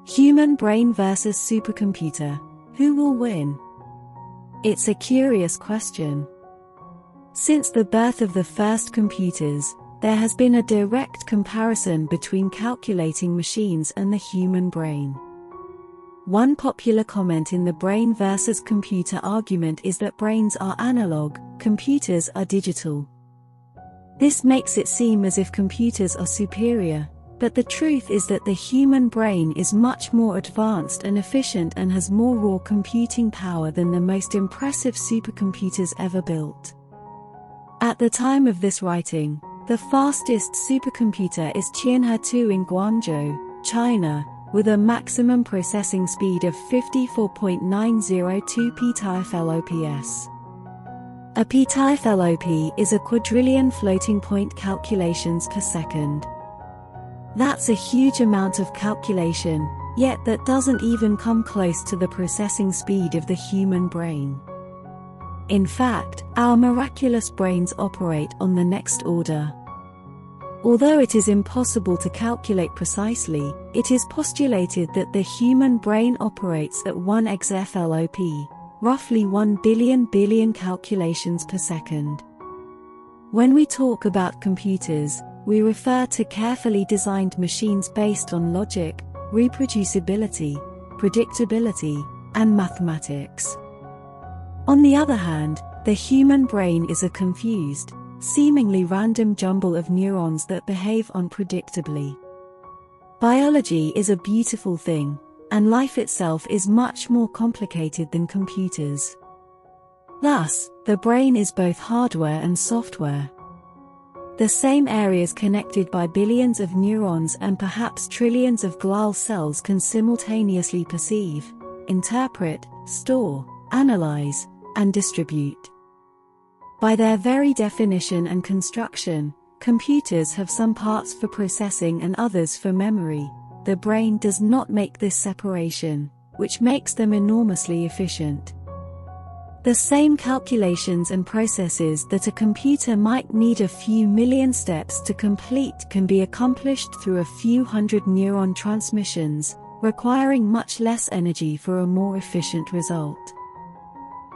Human brain versus supercomputer. Who will win? It's a curious question. Since the birth of the first computers, there has been a direct comparison between calculating machines and the human brain. One popular comment in the brain versus computer argument is that brains are analog, computers are digital. This makes it seem as if computers are superior, but the truth is that the human brain is much more advanced and efficient and has more raw computing power than the most impressive supercomputers ever built. At the time of this writing, the fastest supercomputer is Qianhe-2 in Guangzhou, China, with a maximum processing speed of 54.902 petaFLOPS. A petaFLOP is a quadrillion floating point calculations per second. That's a huge amount of calculation, yet that doesn't even come close to the processing speed of the human brain. In fact, our miraculous brains operate on the next order. Although it is impossible to calculate precisely, it is postulated that the human brain operates at 1 exaFLOP, roughly 1 billion calculations per second. When we talk about computers, we refer to carefully designed machines based on logic, reproducibility, predictability, and mathematics. On the other hand, the human brain is a confused, seemingly random jumble of neurons that behave unpredictably. Biology is a beautiful thing, and life itself is much more complicated than computers. Thus, the brain is both hardware and software. The same areas connected by billions of neurons and perhaps trillions of glial cells can simultaneously perceive, interpret, store, analyze, and distribute. By their very definition and construction, computers have some parts for processing and others for memory. The brain does not make this separation, which makes them enormously efficient. The same calculations and processes that a computer might need a few million steps to complete can be accomplished through a few hundred neuron transmissions, requiring much less energy for a more efficient result.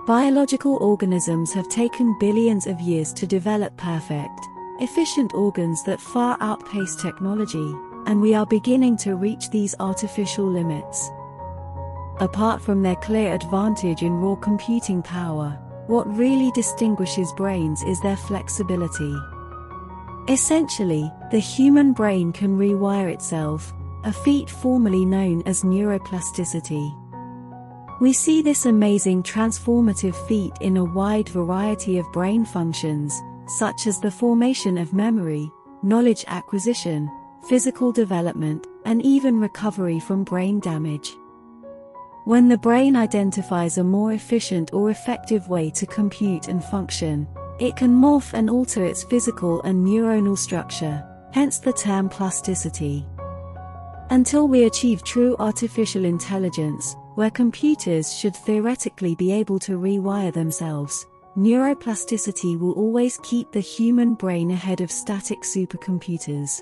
Biological organisms have taken billions of years to develop perfect, efficient organs that far outpace technology, and we are beginning to reach these artificial limits. Apart from their clear advantage in raw computing power, what really distinguishes brains is their flexibility. Essentially, the human brain can rewire itself, a feat formerly known as neuroplasticity. We see this amazing transformative feat in a wide variety of brain functions, such as the formation of memory, knowledge acquisition, physical development, and even recovery from brain damage. When the brain identifies a more efficient or effective way to compute and function, it can morph and alter its physical and neuronal structure, hence the term plasticity. Until we achieve true artificial intelligence, where computers should theoretically be able to rewire themselves, neuroplasticity will always keep the human brain ahead of static supercomputers.